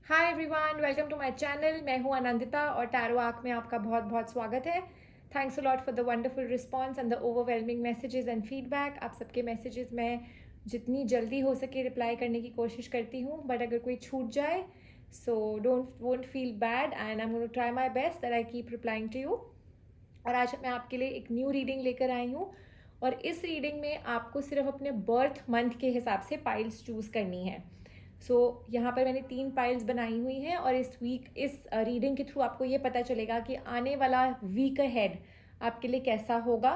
Hi everyone, welcome to my channel. मैं हूं आनंदिता और टैरो आर्क में आपका बहुत बहुत स्वागत है। Thanks a lot for the wonderful response and the overwhelming messages and feedback. आप सबके मैसेजेस मैं जितनी जल्दी हो सके रिप्लाई करने की कोशिश करती हूँ, बट अगर कोई छूट जाए so won't feel bad and I am going to try my best that I keep replying to you. और आज मैं आपके लिए एक न्यू रीडिंग लेकर आई हूँ और इस रीडिंग में आपको सिर्फ अपने बर्थ मंथ के हिसाब से पाइल्स चूज़ करनी है। यहाँ पर मैंने 3 पाइल्स बनाई हुई हैं और इस रीडिंग के थ्रू आपको ये पता चलेगा कि आने वाला वीक अहेड आपके लिए कैसा होगा।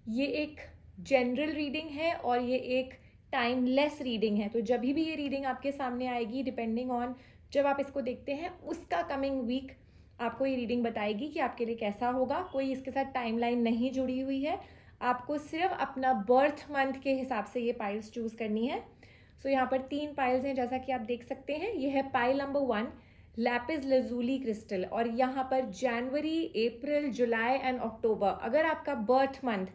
ये एक जनरल रीडिंग है और ये एक टाइमलेस रीडिंग है, तो जब भी ये रीडिंग आपके सामने आएगी, डिपेंडिंग ऑन जब आप इसको देखते हैं उसका कमिंग वीक आपको ये रीडिंग बताएगी कि आपके लिए कैसा होगा। कोई इसके साथ टाइमलाइन नहीं जुड़ी हुई है, आपको सिर्फ अपना बर्थ मंथ के हिसाब से ये पाइल्स चूज करनी है। यहाँ पर 3 पाइल्स हैं, जैसा कि आप देख सकते हैं। ये है pile number 1, Lapis lazuli crystal, और यहाँ पर जनवरी, अप्रैल, जुलाई एंड अक्टूबर। अगर आपका बर्थ मंथ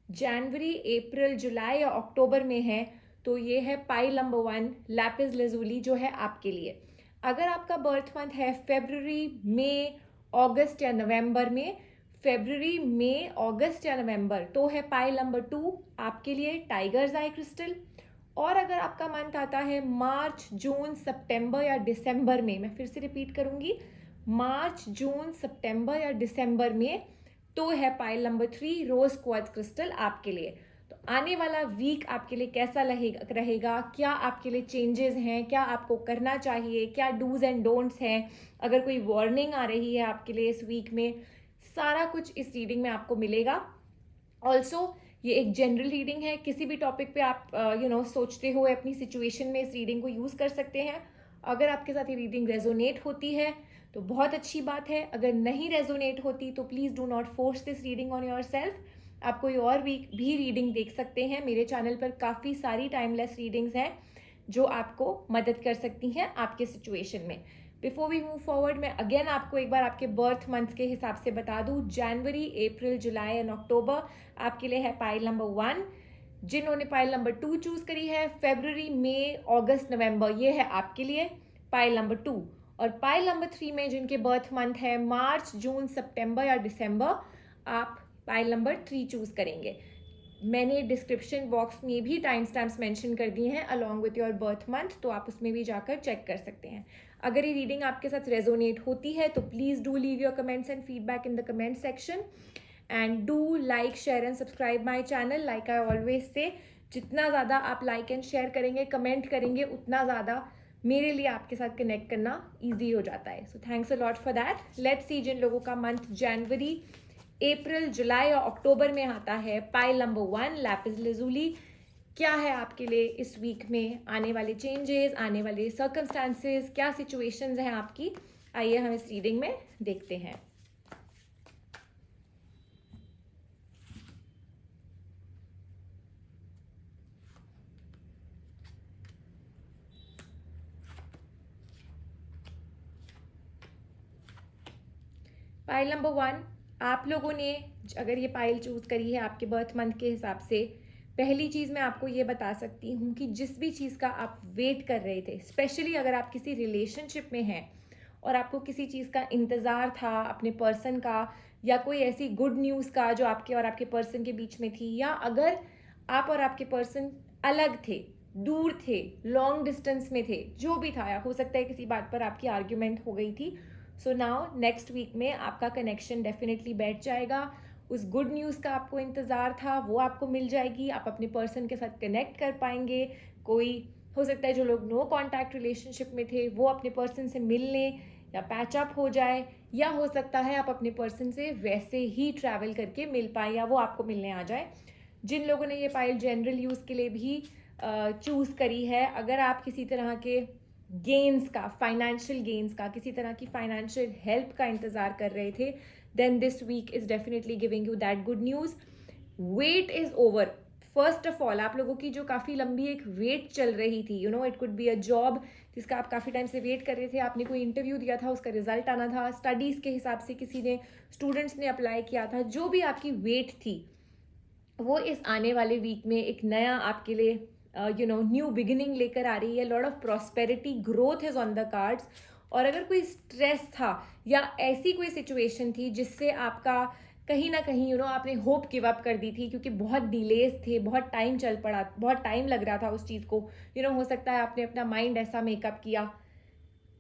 जनवरी, अप्रैल, जुलाई या अक्टूबर में है तो ये है पाइल नंबर 1 लैपिस लजूली जो है आपके लिए। अगर आपका बर्थ मंथ है फरवरी, मई, अगस्त या नवंबर में, फरवरी, मई, अगस्त या नवंबर, तो है पाइल नंबर 2 आपके लिए टाइगर्स आई क्रिस्टल। और अगर आपका मंथ आता है मार्च, जून, सितंबर या दिसंबर में, मैं फिर से रिपीट करूंगी, मार्च, जून, सितंबर या दिसंबर में, तो है पाइल नंबर 3 रोज क्वार्ट्ज क्रिस्टल आपके लिए। तो आने वाला वीक आपके लिए कैसा रहेगा, क्या आपके लिए चेंजेस हैं, क्या आपको करना चाहिए, क्या डूज एंड डोंट्स हैं, अगर कोई वार्निंग आ रही है आपके लिए इस वीक में, सारा कुछ इस रीडिंग में आपको मिलेगा। ऑल्सो ये एक जनरल रीडिंग है, किसी भी टॉपिक पे आप सोचते हुए अपनी सिचुएशन में इस रीडिंग को यूज़ कर सकते हैं। अगर आपके साथ ये रीडिंग रेजोनेट होती है तो बहुत अच्छी बात है, अगर नहीं रेजोनेट होती तो please do not force this reading on your self. आप कोई और भी रीडिंग देख सकते हैं। मेरे चैनल पर काफ़ी सारी टाइमलेस रीडिंग्स हैं जो आपको मदद कर सकती हैं आपके सिचुएशन में। बिफोर वी मूव फॉरवर्ड, मैं अगेन आपको एक बार आपके बर्थ मंथ के हिसाब से बता दूं। जनवरी, अप्रैल, जुलाई एंड अक्टूबर आपके लिए है पाइल नंबर 1। जिन्होंने पाइल नंबर 2 चूज करी है, फरवरी, मई, अगस्त, नवंबर, ये है आपके लिए पाइल नंबर 2। और पाइल नंबर 3 में जिनके बर्थ मंथ है मार्च, जून, सितंबर या दिसंबर, आप पाइल नंबर 3 चूज करेंगे। मैंने डिस्क्रिप्शन बॉक्स में भी टाइम स्टैम्प्स मेंशन कर दिए हैं along with your birth month, तो आप उसमें भी जाकर चेक कर सकते हैं। अगर ये रीडिंग आपके साथ रेजोनेट होती है तो please do leave your comments and feedback in the comment section and do like, share and subscribe my channel. Like I always say, जितना ज़्यादा आप लाइक एंड शेयर करेंगे, कमेंट करेंगे, उतना ज़्यादा मेरे लिए आपके साथ कनेक्ट करना ईजी हो जाता है। So thanks a lot for that. Let's see जिन लोगों का मंथ जनवरी, अप्रैल, जुलाई और अक्टूबर में आता है पाइल नंबर 1 लैपिस लजूली, क्या है आपके लिए इस वीक में आने वाले चेंजेस, आने वाले सर्कमस्टांसेस, क्या सिचुएशंस हैं आपकी। आइए हम इस रीडिंग में देखते हैं। पाइल नंबर 1, आप लोगों ने अगर ये पाइल चूज करी है आपके बर्थ मंथ के हिसाब से, पहली चीज़ मैं आपको ये बता सकती हूँ कि जिस भी चीज़ का आप वेट कर रहे थे, स्पेशली अगर आप किसी रिलेशनशिप में हैं और आपको किसी चीज़ का इंतज़ार था अपने पर्सन का, या कोई ऐसी गुड न्यूज़ का जो आपके और आपके पर्सन के बीच में थी, या अगर आप और आपके पर्सन अलग थे, दूर थे, लॉन्ग डिस्टेंस में थे, जो भी था, या हो सकता है किसी बात पर आपकी आर्ग्यूमेंट हो गई थी। सो नाउ नेक्स्ट वीक में आपका कनेक्शन डेफिनेटली बैठ जाएगा। उस गुड न्यूज़ का आपको इंतज़ार था वो आपको मिल जाएगी, आप अपने पर्सन के साथ कनेक्ट कर पाएंगे। कोई हो सकता है जो लोग नो कॉन्टैक्ट रिलेशनशिप में थे वो अपने पर्सन से मिल लें या पैचअप हो जाए, या हो सकता है आप अपने पर्सन से वैसे ही ट्रैवल करके मिल पाए या वो आपको मिलने आ जाए। जिन लोगों ने ये फाइल जनरल यूज़ के लिए भी चूज़ करी है, अगर आप किसी तरह के गेन्स का, फाइनेंशियल गेन्स का, किसी तरह की फाइनेंशियल हेल्प का इंतज़ार कर रहे थे, then this week is definitely giving you that good news. Wait is over. First of all, आप लोगों की जो काफ़ी लंबी एक वेट चल रही थी, it could be a job जिसका आप काफ़ी टाइम से वेट कर रहे थे, आपने कोई इंटरव्यू दिया था, उसका रिजल्ट आना था, स्टडीज़ के हिसाब से किसी ने, स्टूडेंट्स ने अप्लाई किया था, जो भी आपकी वेट थी वो इस आने वाले वीक में एक नया आपके लिए न्यू बिगिनिंग लेकर आ रही है। Lot of prosperity, growth is on the cards. और अगर कोई स्ट्रेस था या ऐसी कोई सिचुएशन थी जिससे आपका कहीं ना कहीं आपने होप गिव अप कर दी थी क्योंकि बहुत डिलेज थे, बहुत टाइम चल पड़ा, बहुत टाइम लग रहा था उस चीज़ को, हो सकता है आपने अपना माइंड ऐसा मेकअप किया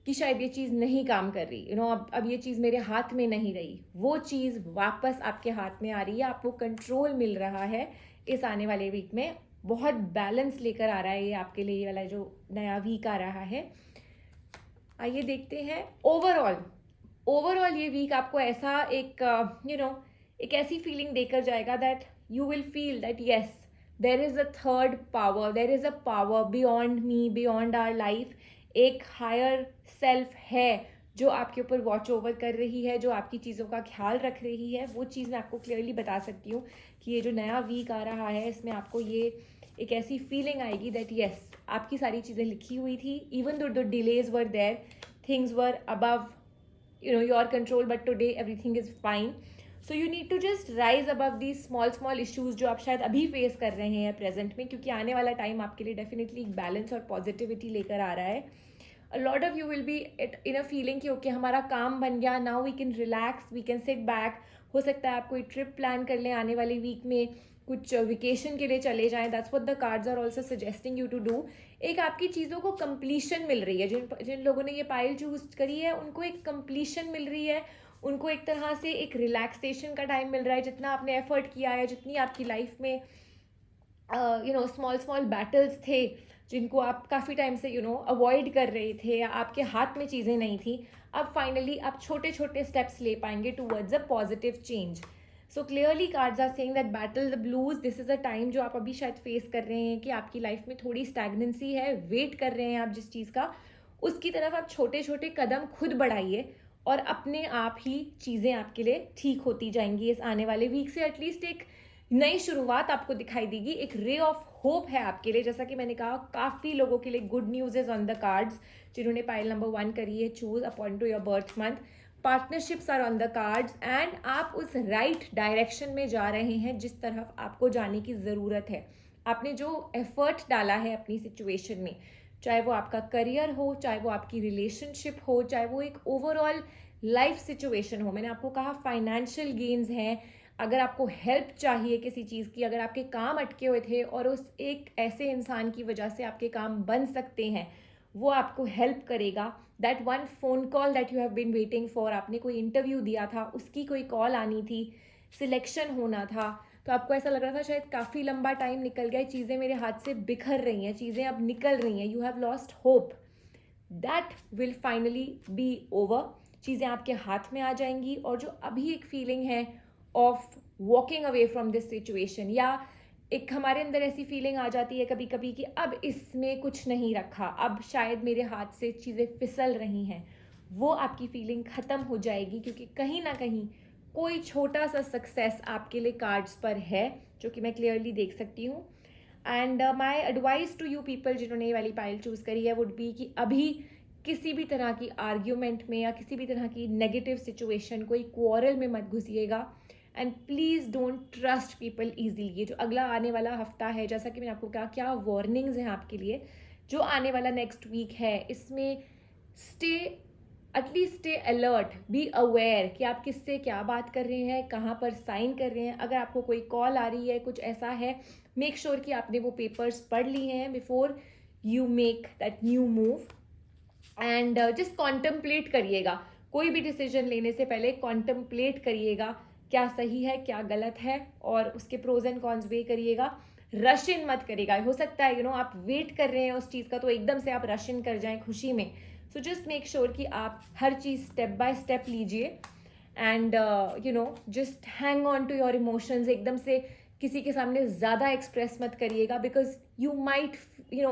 कि शायद ये चीज़ नहीं काम कर रही, अब ये चीज़ मेरे हाथ में नहीं रही, वो चीज़ वापस आपके हाथ में आ रही है, आपको कंट्रोल मिल रहा है इस आने वाले वीक में। बहुत बैलेंस लेकर आ रहा है ये आपके लिए, ये वाला जो नया वीक आ रहा है। आइए देखते हैं ओवरऑल ये वीक आपको ऐसा एक एक ऐसी फीलिंग देकर जाएगा that you will feel that yes, there is a third power, there is a power beyond me, beyond our life. एक हायर सेल्फ है जो आपके ऊपर वॉच ओवर कर रही है, जो आपकी चीज़ों का ख्याल रख रही है। वो चीज़ मैं आपको क्लियरली बता सकती हूँ कि ये जो नया वीक आ रहा है इसमें आपको ये एक ऐसी फीलिंग आएगी दैट यस, आपकी सारी चीज़ें लिखी हुई थी, even though delays were there, things were above your control, but today everything is fine. So you need to just rise above these small issues जो आप शायद अभी फेस कर रहे हैं प्रेजेंट में, क्योंकि आने वाला टाइम आपके लिए डेफिनेटली एक बैलेंस और पॉजिटिविटी लेकर आ रहा है। A lot of you will be in a feeling कि ओके हमारा काम बन गया, now we can relax, we can sit back. हो सकता है आप कोई ट्रिप प्लान कर लें आने वाले वीक में, कुछ वेकेशन के लिए चले जाएं, that's what the cards are also suggesting you to do. एक आपकी चीज़ों को कंप्लीशन मिल रही है, जिन जिन लोगों ने ये पाइल चूज करी है उनको एक कंप्लीशन मिल रही है, उनको एक तरह से एक रिलैक्सेशन का टाइम मिल रहा है। जितना आपने एफर्ट किया है, जितनी आपकी लाइफ में स्मॉल बैटल्स थे जिनको आप काफ़ी टाइम से अवॉइड कर रहे थे या आपके हाथ में चीज़ें नहीं थी, अब फाइनली आप छोटे छोटे स्टेप्स ले पाएंगे towards a positive change. So clearly cards are saying that battle the blues, this is a time जो आप अभी शायद फेस कर रहे हैं कि आपकी लाइफ में थोड़ी स्टैग्नेंसी है, वेट कर रहे हैं आप जिस चीज़ का, उसकी तरफ आप छोटे छोटे कदम खुद बढ़ाइए और अपने आप ही चीज़ें आपके लिए ठीक होती जाएंगी। इस आने वाले वीक से एटलीस्ट एक नई शुरुआत आपको दिखाई देगी, एक रे ऑफ होप है आपके लिए। जैसा कि मैंने कहा, काफ़ी लोगों के लिए good news is on the cards जिन्होंने पाइल नंबर 1 करी है, choose appoint to your birth month. Partnerships are on the cards and आप उस राइट डायरेक्शन में जा रहे हैं जिस तरफ आपको जाने की ज़रूरत है। आपने जो एफर्ट डाला है अपनी सिचुएशन में, चाहे वो आपका करियर हो, चाहे वो आपकी रिलेशनशिप हो, चाहे वो एक ओवरऑल लाइफ सिचुएशन हो। मैंने आपको कहा फाइनेंशियल गेन्स हैं, अगर आपको हेल्प चाहिए किसी चीज़ की, अगर आपके काम अटके हुए थे और उस एक ऐसे इंसान की वजह से आपके काम बन सकते हैं, वो आपको हेल्प करेगा। That one phone call that you have been waiting for, आपने कोई इंटरव्यू दिया था, उसकी कोई कॉल आनी थी, सिलेक्शन होना था, तो आपको ऐसा लग रहा था शायद काफ़ी लंबा टाइम निकल गया, चीज़ें मेरे हाथ से बिखर रही हैं, चीज़ें अब निकल रही हैं, you have lost hope, that will finally be over. चीज़ें आपके हाथ में आ जाएंगी और जो अभी एक फीलिंग है of walking away from this situation, या एक हमारे अंदर ऐसी फीलिंग आ जाती है कभी कभी कि अब इसमें कुछ नहीं रखा, अब शायद मेरे हाथ से चीज़ें फिसल रही हैं, वो आपकी फीलिंग ख़त्म हो जाएगी, क्योंकि कहीं ना कहीं कोई छोटा सा सक्सेस आपके लिए कार्ड्स पर है जो कि मैं क्लियरली देख सकती हूँ। And my advice to you people जिन्होंने ये वाली पाइल चूज़ करी है वुड बी कि अभी किसी भी तरह की आर्ग्यूमेंट में या किसी भी तरह की नेगेटिव सिचुएशन, कोई क्वारल में मत घुसिएगा। And please don't trust people easily. ये जो अगला आने वाला हफ्ता है, जैसा कि मैंने आपको कहा, क्या वार्निंग्स हैं आपके लिए, जो आने वाला नेक्स्ट वीक है, इसमें at least stay alert, be aware कि आप किससे क्या बात कर रहे हैं, कहाँ पर साइन कर रहे हैं। अगर आपको कोई कॉल आ रही है, कुछ ऐसा है, मेक श्योर कि आपने वो पेपर्स पढ़ लिए हैं before you make that new move. And just contemplate करिएगा, कोई भी डिसीजन लेने से पहले कॉन्टम्पलेट करिएगा क्या सही है क्या गलत है, और उसके प्रोज एंड कॉन्स वे करिएगा। रश इन मत करिएगा। हो सकता है आप वेट कर रहे हैं उस चीज़ का, तो एकदम से आप रश इन कर जाएं खुशी में। सो जस्ट मेक श्योर कि आप हर चीज़ स्टेप बाय स्टेप लीजिए and just hang on to your emotions. एकदम से किसी के सामने ज़्यादा एक्सप्रेस मत करिएगा, बिकॉज यू माइट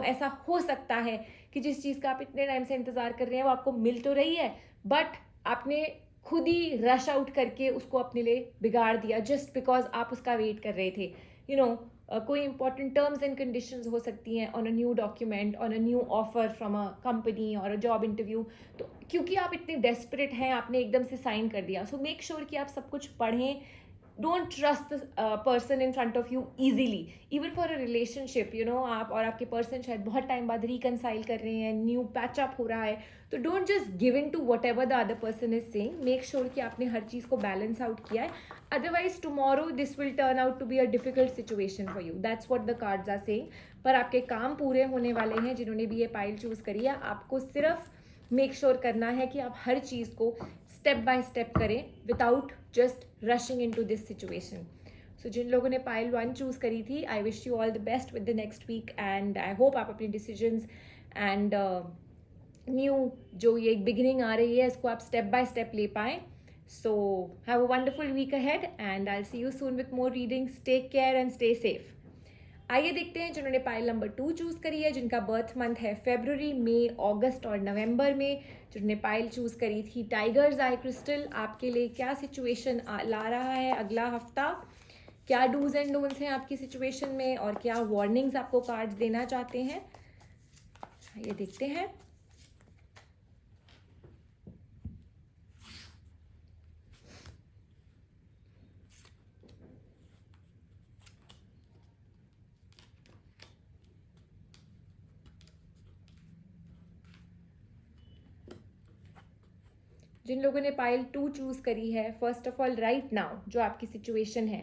ऐसा हो सकता है कि जिस चीज़ का आप इतने टाइम से इंतज़ार कर रहे हैं वो आपको मिल तो रही है, बट आपने खुद ही रश आउट करके उसको अपने लिए बिगाड़ दिया जस्ट बिकॉज आप उसका वेट कर रहे थे। कोई इंपॉर्टेंट टर्म्स एंड कंडीशंस हो सकती हैं on a new document, on a new offer from a company और अ जॉब इंटरव्यू, तो क्योंकि आप इतने डेस्परेट हैं आपने एकदम से साइन कर दिया। सो मेक श्योर कि आप सब कुछ पढ़ें, don't trust the person in front of you easily, even for a relationship, you know, आप और आपके पर्सन शायद बहुत टाइम बाद रिकनसाइल कर रहे हैं, न्यू पैचअप हो रहा है, तो don't just give in to whatever the other person is saying, make sure कि आपने हर चीज़ को बैलेंस आउट किया है, otherwise tomorrow this will turn out to be a difficult situation for you, that's what the cards are saying. पर आपके काम पूरे होने वाले हैं जिन्होंने भी ये पाइल चूज़ करी है, आपको सिर्फ मेक श्योर करना है कि आप हर चीज़ को स्टेप बाय स्टेप करें without just rushing into this situation. So जिन लोगों ने पाइल 1 चूज़ करी थी, I wish you all the best with the next week, and I hope आप अपनी डिसीजंस एंड न्यू जो ये एक बिगिनिंग आ रही है इसको आप स्टेप बाय स्टेप ले पाएँ। So have a wonderful week ahead and I will see you soon with more readings. Take care and stay safe. आइए देखते हैं जिन्होंने पाइल नंबर 2 चूज़ करी है, जिनका बर्थ मंथ है फरवरी, मई, अगस्त और नवंबर में, जिन्होंने पाइल चूज़ करी थी टाइगर्स आई क्रिस्टल, आपके लिए क्या सिचुएशन ला रहा है अगला हफ्ता, क्या डूज एंड डोंट्स हैं आपकी सिचुएशन में, और क्या वार्निंग्स आपको कार्ड्स देना चाहते हैं, ये देखते हैं। जिन लोगों ने पाइल 2 चूज़ करी है, first of all right now जो आपकी सिचुएशन है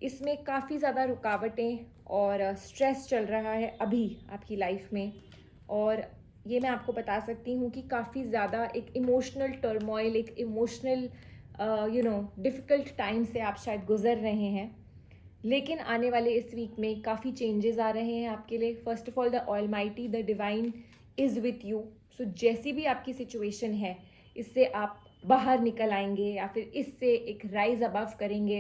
इसमें काफ़ी ज़्यादा रुकावटें और स्ट्रेस चल रहा है अभी आपकी लाइफ में, और ये मैं आपको बता सकती हूँ कि काफ़ी ज़्यादा एक इमोशनल टर्मोइल, एक इमोशनल डिफ़िकल्ट टाइम से आप शायद गुज़र रहे हैं, लेकिन आने वाले इस वीक में काफ़ी चेंजेस आ रहे हैं आपके लिए। First of all the almighty, the divine is with you. So जैसी भी आपकी सिचुएशन है इससे आप बाहर निकल आएंगे या फिर इससे एक राइज अबव करेंगे।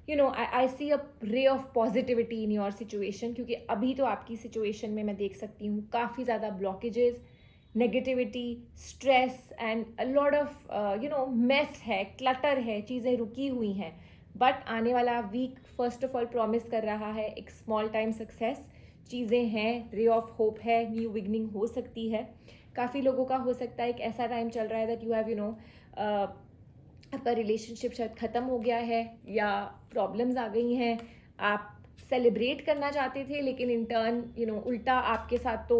आई see a ray of positivity in your situation, क्योंकि अभी तो आपकी सिचुएशन में मैं देख सकती हूँ काफ़ी ज़्यादा blockages, negativity, stress and a lot of mess है, क्लटर है, चीज़ें रुकी हुई हैं। बट आने वाला week first of all promise कर रहा है एक स्मॉल टाइम सक्सेस, चीज़ें हैं, रे ऑफ होप है, न्यू बिगनिंग हो सकती है। काफ़ी लोगों का हो सकता है एक ऐसा टाइम चल रहा है दैट यू हैव आपका रिलेशनशिप शायद ख़त्म हो गया है या प्रॉब्लम्स आ गई हैं, आप सेलिब्रेट करना चाहते थे लेकिन इन टर्न उल्टा आपके साथ तो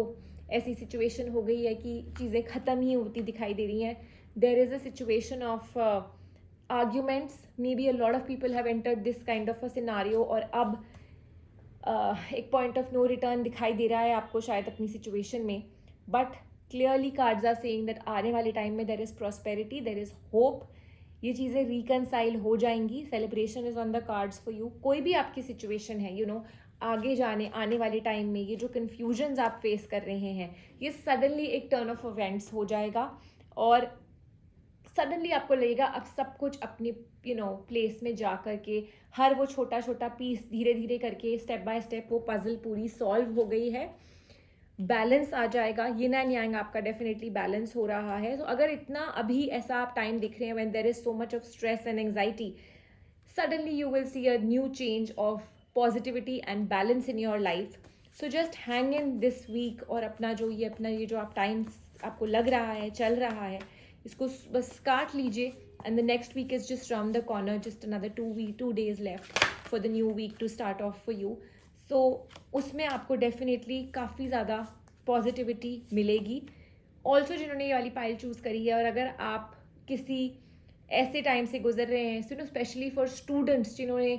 ऐसी सिचुएशन हो गई है कि चीज़ें ख़त्म ही होती दिखाई दे रही हैं। There is a situation of arguments, maybe a lot of people have entered this kind of a scenario, और अब एक पॉइंट ऑफ नो रिटर्न दिखाई दे रहा है आपको शायद अपनी सिचुएशन में। But clearly cards are saying that आने वाले टाइम में there is prosperity, there is hope, ये चीज़ें रिकनसाइल हो जाएंगी। Celebration is on the cards for you. कोई भी आपकी सिचुएशन है आगे आने वाले टाइम में ये जो कन्फ्यूजन्स आप फेस कर रहे हैं ये सडनली एक टर्न ऑफ इवेंट्स हो जाएगा, और सडनली आपको लगेगा अब सब कुछ अपनी प्लेस में जा कर के हर वो छोटा छोटा पीस धीरे धीरे करके स्टेप बाय स्टेप वो पजल पूरी सॉल्व हो गई है, बैलेंस आ जाएगा, यिन एंड यांग आपका डेफिनेटली बैलेंस हो रहा है। तो अगर इतना अभी ऐसा आप टाइम दिख रहे हैं when there is so much of stress and anxiety, suddenly you will see a new change of positivity and balance in your life. So just hang in this week, और अपना ये जो आप टाइम आपको लग रहा है चल रहा है इसको बस काट लीजिए, and the next week is just around the corner, just another 2 days left for the new week to start off for you. So उसमें आपको डेफिनेटली काफ़ी ज़्यादा पॉजिटिविटी मिलेगी। ऑल्सो जिन्होंने ये वाली पाइल चूज़ करी है, और अगर आप किसी ऐसे टाइम से गुजर रहे हैं, स्पेशली फॉर स्टूडेंट्स जिन्होंने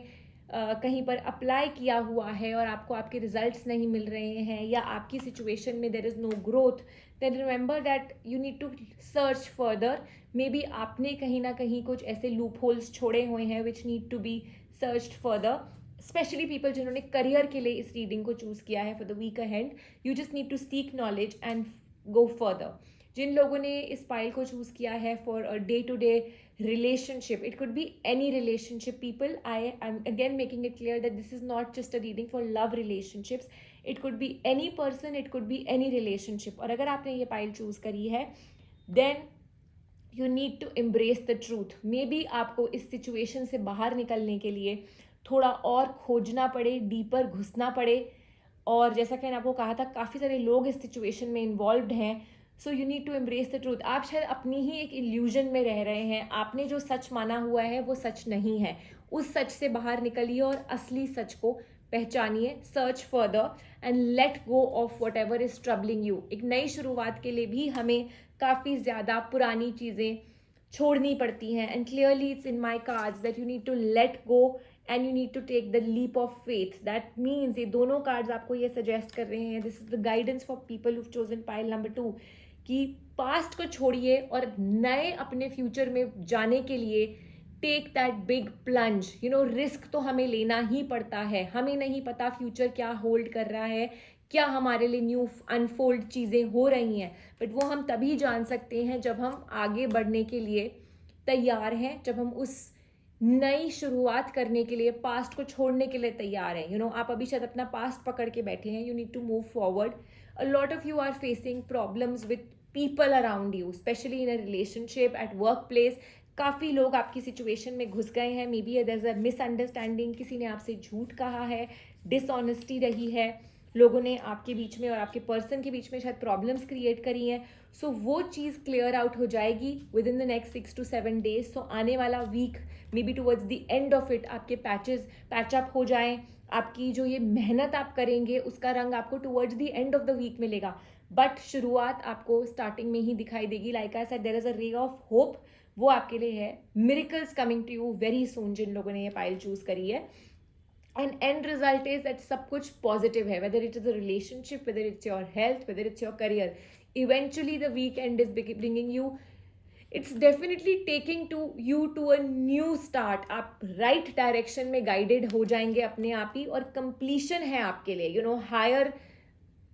कहीं पर अप्लाई किया हुआ है और आपको आपके रिजल्ट्स नहीं मिल रहे हैं, या आपकी सिचुएशन में there is no growth, then remember that you need to search further. Maybe आपने कहीं ना कहीं कुछ ऐसे लूप होल्स छोड़े हुए हैं which need to be searched further, especially people जिन्होंने करियर के लिए इस रीडिंग को चूज़ किया है for the week ahead. You just need to seek knowledge and go further. जिन लोगों ने इस पाइल को चूज़ किया है for a day to day relationship, it could be any relationship, people, I'm again making it clear that this is not just a reading for love relationships, it could be any person, it could be any relationship। और अगर आपने ये pile choose करी है then you need to embrace the truth। May be आपको इस situation से बाहर निकलने के लिए थोड़ा और खोजना पड़े, डीपर घुसना पड़े, और जैसा कि मैंने आपको कहा था काफ़ी सारे लोग इस सिचुएशन में इन्वॉल्व्ड हैं। So you need to embrace the truth. आप शायद अपनी ही एक इल्यूजन में रह रहे हैं, आपने जो सच माना हुआ है वो सच नहीं है, उस सच से बाहर निकलिए और असली सच को पहचानिए. Search further and let go of whatever is troubling you. एक नई शुरुआत के लिए भी हमें काफ़ी ज़्यादा पुरानी चीज़ें छोड़नी पड़ती हैं. And clearly it's in my cards that you need to let go and you need to take the leap of faith. That means ये दोनों कार्ड्स आपको ये सजेस्ट कर रहे हैं. This is the guidance for people who chosen pile number 2 कि past को छोड़िए और नए अपने फ्यूचर में जाने के लिए take that big plunge. Risk तो हमें लेना ही पड़ता है. हमें नहीं पता फ्यूचर क्या होल्ड कर रहा है, क्या हमारे लिए न्यू अनफोल्ड चीज़ें हो रही हैं, बट वो हम तभी जान सकते हैं जब हम आगे बढ़ने के लिए तैयार हैं, जब हम उस नई शुरुआत करने के लिए पास्ट को छोड़ने के लिए तैयार हैं. आप अभी शायद अपना पास्ट पकड़ के बैठे हैं. You need to move forward. A lot of you are facing problems with people around you, specially in a relationship, at workplace. काफ़ी लोग आपकी सिचुएशन में घुस गए हैं. Maybe there is a misunderstanding, किसी ने आपसे झूठ कहा है, डिसऑनेस्टी रही है, लोगों ने आपके बीच में और आपके पर्सन के बीच में शायद प्रॉब्लम्स क्रिएट करी हैं. सो वो चीज़ क्लियर आउट हो जाएगी within the next 6 to 7 days. So आने वाला week maybe towards the end of it आपके पैचअप हो जाएं. आपकी जो ये मेहनत आप करेंगे उसका रंग आपको towards the end of the week मिलेगा, बट शुरुआत आपको स्टार्टिंग में ही दिखाई देगी. Like I said, there is a ray of hope. वो आपके लिए है. Miracles coming to you very soon, जिन लोगों ने ये पाइल चूज करी है. And end result is that सब कुछ पॉजिटिव है, whether it is a relationship, whether it's your health, whether it's your career. Eventually the week and is bringing you, it's definitely taking you to a new start. आप right direction में guided हो जाएंगे अपने आप ही, और completion है आपके लिए. हायर.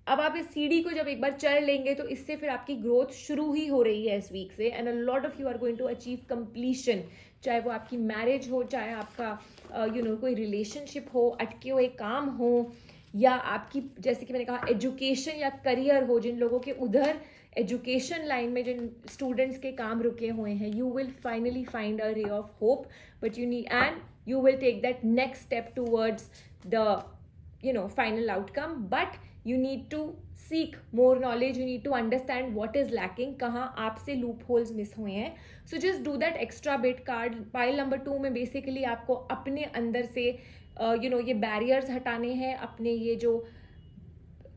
अब आप इस सीढ़ी को जब एक बार चढ़ लेंगे तो इससे फिर आपकी ग्रोथ शुरू ही हो रही है इस वीक से. And a lot of you are going to achieve completion, चाहे वो आपकी मैरिज हो, चाहे आपका कोई रिलेशनशिप हो, अटके हुए काम हो, या आपकी जैसे कि मैंने कहा एजुकेशन या करियर हो. जिन लोगों के उधर एजुकेशन लाइन में जिन स्टूडेंट्स के काम रुके हुए हैं, you will finally find a ray of hope, but you need and you will take that next step towards the final outcome. But you need to seek more knowledge, you need to understand what is lacking, कहाँ आपसे loopholes miss हुए हैं. So just do that extra bit. Card pile number 2 में basically आपको अपने अंदर से ये बैरियर्स हटाने हैं. अपने ये जो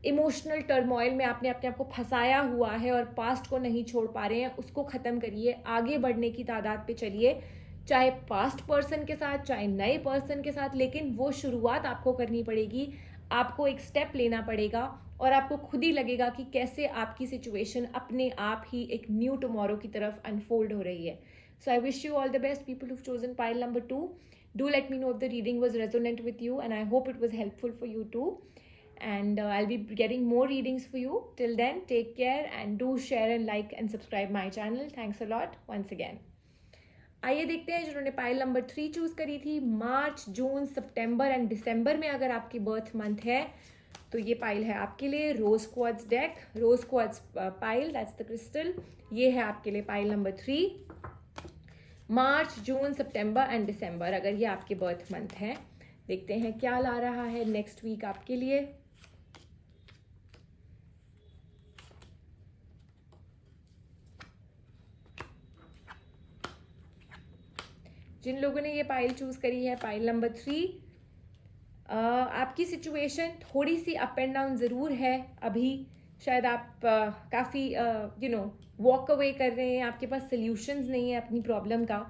इमोशनल टर्मोइल में आपने अपने आप को फंसाया हुआ है और पास्ट को नहीं छोड़ पा रहे हैं, उसको ख़त्म करिए. आगे बढ़ने की तादाद पे चलिए, चाहे पास्ट पर्सन के साथ, चाहे नए पर्सन के साथ, लेकिन वो शुरुआत आपको करनी पड़ेगी. आपको एक स्टेप लेना पड़ेगा और आपको खुद ही लगेगा कि कैसे आपकी सिचुएशन अपने आप ही एक न्यू टुमारो की तरफ अनफोल्ड हो रही है. So I wish you all the best, people who chosen pile number 2. Do let me know if the reading was resonant with you, and I hope it was helpful for you too. And I'll be getting more readings for you. Till then, take care and do share and like and subscribe my channel. Thanks a lot once again. आइए देखते हैं जिन्होंने pile number 3 choose करी थी. मार्च, June, सितंबर and दिसंबर में अगर आपकी बर्थ मंथ है तो ये पाइल है आपके लिए. Rose quartz deck, rose quartz pile, that's the crystal. ये है आपके लिए पाइल नंबर 3. मार्च, जून, सितंबर एंड दिसंबर अगर ये आपके बर्थ मंथ है. देखते हैं क्या ला रहा है नेक्स्ट वीक आपके लिए. जिन लोगों ने ये पाइल चूज करी है, पाइल नंबर 3, आपकी सिचुएशन थोड़ी सी अप एंड डाउन ज़रूर है. अभी शायद आप काफ़ी वॉक अवे कर रहे हैं, आपके पास सल्यूशंस नहीं है अपनी प्रॉब्लम का.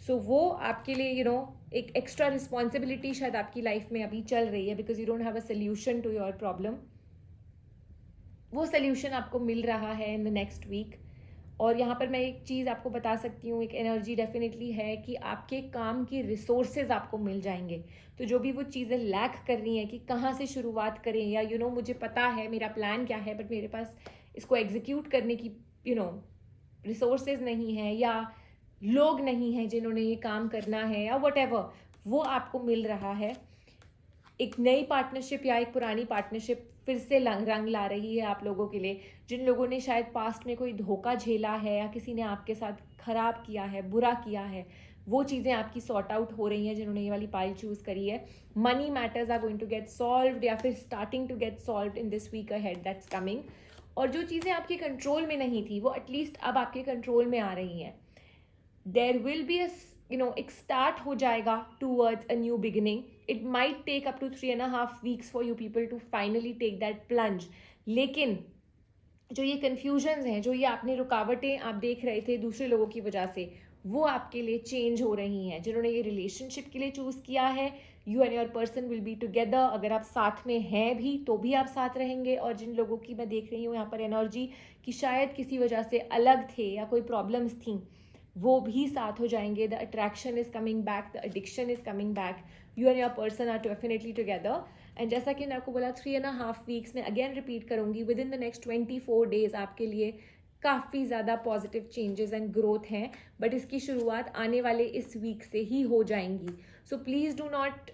सो वो आपके लिए एक एक्स्ट्रा रिस्पॉन्सिबिलिटी शायद आपकी लाइफ में अभी चल रही है, because you don't have a solution to your problem. वो सल्यूशन आपको मिल रहा है इन द नेक्स्ट वीक. और यहाँ पर मैं एक चीज़ आपको बता सकती हूँ, एक एनर्जी डेफिनेटली है कि आपके काम की रिसोर्सेज आपको मिल जाएंगे. तो जो भी वो चीज़ें लैक कर रही हैं कि कहाँ से शुरुआत करें, या मुझे पता है मेरा प्लान क्या है, बट मेरे पास इसको एग्जीक्यूट करने की रिसोर्सेज नहीं है, या लोग नहीं हैं जिन्होंने ये काम करना है, या व्हाटएवर, वो आपको मिल रहा है. एक नई पार्टनरशिप या एक पुरानी पार्टनरशिप फिर से रंग ला रही है आप लोगों के लिए. जिन लोगों ने शायद पास्ट में कोई धोखा झेला है, या किसी ने आपके साथ खराब किया है, बुरा किया है, वो चीज़ें आपकी सॉर्ट आउट हो रही हैं जिन्होंने ये वाली पाइल चूज़ करी है. Money matters are going to get solved, या फिर starting to get solved in this week ahead that's coming. और जो चीज़ें आपके कंट्रोल में नहीं थी वो एटलीस्ट अब आपके कंट्रोल में आ रही हैं. देयर विल बी अ एक स्टार्ट हो जाएगा towards a new beginning. It might take up to 3.5 weeks for you people to finally take that plunge. लेकिन जो ये कन्फ्यूजन्स हैं, जो ये आपने रुकावटें आप देख रहे थे दूसरे लोगों की वजह से, वो आपके लिए चेंज हो रही हैं. जिन्होंने ये रिलेशनशिप के लिए चूज़ किया है, you and your person will be together. अगर आप साथ में हैं भी तो भी आप साथ रहेंगे. और जिन लोगों की मैं देख रही हूँ यहाँ पर एनर्जी कि शायद किसी वजह से अलग थे या कोई प्रॉब्लम्स थी, वो भी साथ हो जाएंगे. The attraction is coming back, the addiction is coming back. You and your person are definitely together. एंड जैसा कि मैंने आपको बोला 3.5 weeks में, अगेन रिपीट करूंगी, within the next 24 days आपके लिए काफ़ी ज़्यादा पॉजिटिव चेंजेस एंड ग्रोथ हैं. बट इसकी शुरुआत आने वाले इस वीक से ही हो जाएंगी. So please do not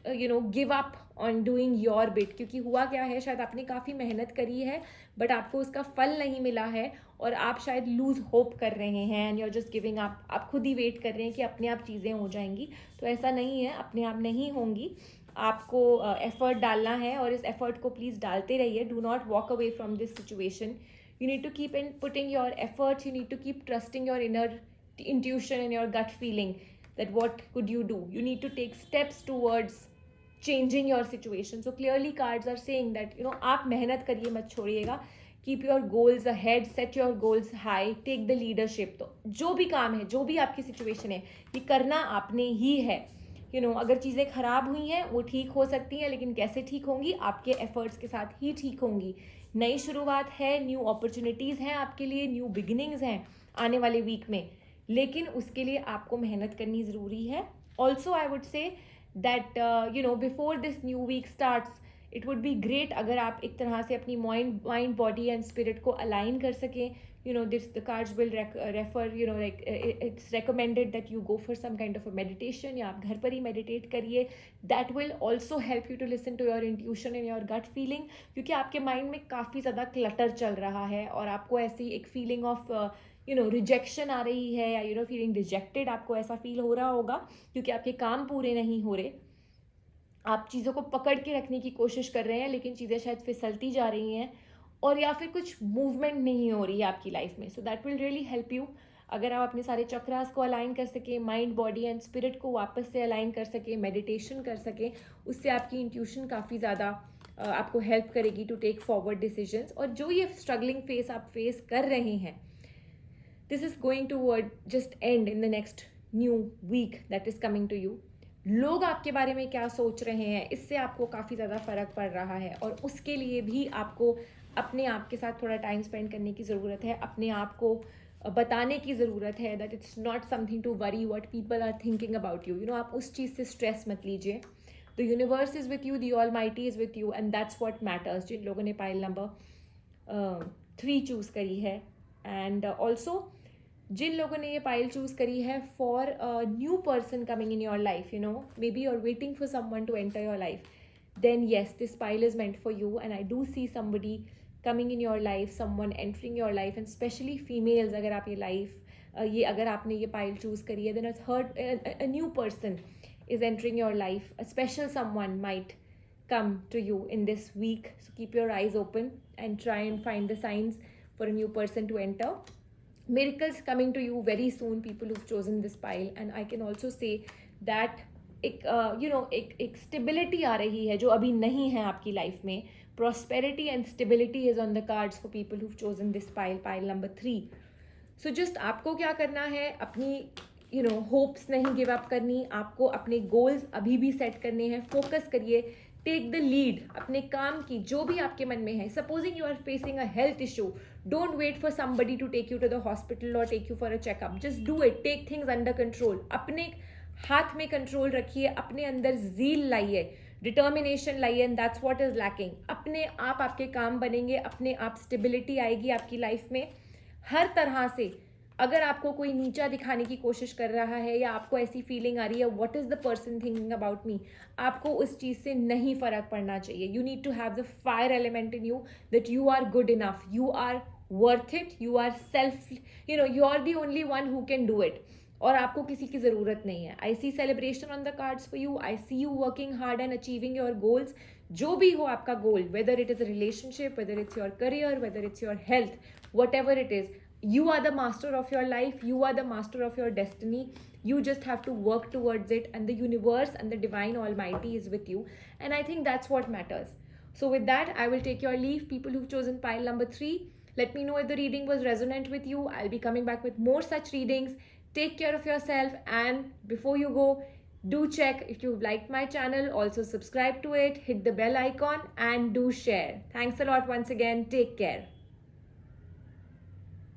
give up on doing your bit. क्योंकि हुआ क्या है, शायद आपने काफ़ी मेहनत करी है बट आपको उसका फल नहीं मिला है और आप शायद लूज होप कर रहे हैं and you are just giving up. आप खुद ही वेट कर रहे हैं कि अपने आप चीज़ें हो जाएंगी. तो ऐसा नहीं है, अपने आप नहीं होंगी. आपको एफर्ट डालना है और इस एफर्ट को प्लीज़ डालते रहिए. Do not walk away from this situation. You need to keep in putting your efforts. You need to keep trusting your inner intuition and your gut feeling that what could you do. You need to take steps towards changing your situation. So clearly cards are saying that आप मेहनत करिए, मत छोड़िएगा. Keep your goals ahead, set your goals high, take the leadership. तो जो भी काम है, जो भी आपकी सिचुएशन है, ये करना आपने ही है. अगर चीज़ें ख़राब हुई हैं वो ठीक हो सकती हैं, लेकिन कैसे ठीक होंगी, आपके एफर्ट्स के साथ ही ठीक होंगी. नई शुरुआत है, न्यू अपॉर्चुनिटीज़ हैं आपके लिए, न्यू बिगिनिंग्स हैं आने वाले वीक में. लेकिन उसके लिए आपको मेहनत करनी ज़रूरी है. Also I would say that before this new week starts, it would be great अगर आप एक तरह से अपनी माइंड बॉडी एंड स्पिरिट को अलाइन कर सकें. The cards will refer, like it's recommended that you go for some kind of a meditation, या आप घर पर ही meditate करिए. That will also help you to listen to your intuition and your gut feeling. क्योंकि आपके mind में काफ़ी ज़्यादा clutter चल रहा है और आपको ऐसी एक feeling of rejection आ रही है, या feeling rejected आपको ऐसा feel हो रहा होगा क्योंकि आपके काम पूरे नहीं हो रहे. आप चीज़ों को पकड़ के रखने की कोशिश कर रहे हैं लेकिन चीज़ें शायद फिसलती जा रही हैं, और या फिर कुछ मूवमेंट नहीं हो रही है आपकी लाइफ में. So that will really help you. अगर आप अपने सारे चक्रास को अलाइन कर सकें, माइंड बॉडी एंड स्पिरिट को वापस से अलाइन कर सकें, मेडिटेशन कर सकें, उससे आपकी इंट्यूशन काफ़ी ज़्यादा आपको हेल्प करेगी टू टेक फॉरवर्ड डिसीजंस. और जो ये स्ट्रगलिंग फेस आप फेस कर रहे हैं, this is going to word just end in the next new week that is coming to you. लोग आपके बारे में क्या सोच रहे हैं, इससे आपको काफ़ी ज़्यादा फ़र्क पड़ रहा है और उसके लिए भी आपको अपने आप के साथ थोड़ा टाइम स्पेंड करने की ज़रूरत है. अपने आप को बताने की ज़रूरत है that it's not something to worry what people are thinking about you. आप उस चीज़ से स्ट्रेस मत लीजिए. The universe is with you, the almighty is with you, and that's what matters. जिन लोगों ने पाइल नंबर 3 चूज़ करी है, एंड ऑल्सो जिन लोगों ने ये पाइल चूज़ करी है for a new person coming in your life, maybe you are waiting for someone to enter your life, then yes, this pile is meant for you. And I do see somebody coming in your life, someone entering your life, and especially females. अगर आप ये अगर आपने ये pile choose करी है, then a new person is entering your life. A special someone might come to you in this week. So keep your eyes open and try and find the signs for a new person to enter. Miracles coming to you very soon, people who've chosen this pile. And I can also say that एक stability आ रही है जो अभी नहीं है आपकी life में. Prosperity and stability is on the cards for people who chosen this pile number 3. So just आपको क्या करना है, अपनी होप्स नहीं गिव अप करनी. आपको अपने गोल्स अभी भी सेट करने हैं. फोकस करिए, टेक द लीड अपने काम की, जो भी आपके मन में है. Supposing you are facing a health issue, don't wait for somebody to take you to the hospital और take you for a checkup. Just do it. Take things under control. अपने हाथ में कंट्रोल रखिए, अपने अंदर ज़ील लाइए, determination लाइए, and that's what is lacking. अपने आप आपके काम बनेंगे, अपने आप स्टेबिलिटी आएगी आपकी लाइफ में. हर तरह से अगर आपको कोई नीचा दिखाने की कोशिश कर रहा है या आपको ऐसी फीलिंग आ रही है what is the person thinking about me, आपको उस चीज़ से नहीं फ़र्क पड़ना चाहिए. You need to have the fire element in you that you are good enough, you are worth it, you are self, you are the only one who can do it. और आपको किसी की ज़रूरत नहीं है. I see celebration on the cards for you. I see you working hard and achieving your goals. जो भी हो आपका goal, whether it is a relationship, whether it's your career, whether it's your health, whatever it is, You are the master of your life, you are the master of your destiny. You just have to work towards it, and the universe and the divine almighty is with you. And I think that's what matters. So with that, I will take your leave. People who've chosen pile number 3, let me know if the reading was resonant with you. I'll be coming back with more such readings. Take care of yourself, and before you go, do check if you've liked my channel. Also subscribe to it, hit the bell icon, and do share. Thanks a lot once again. Take care.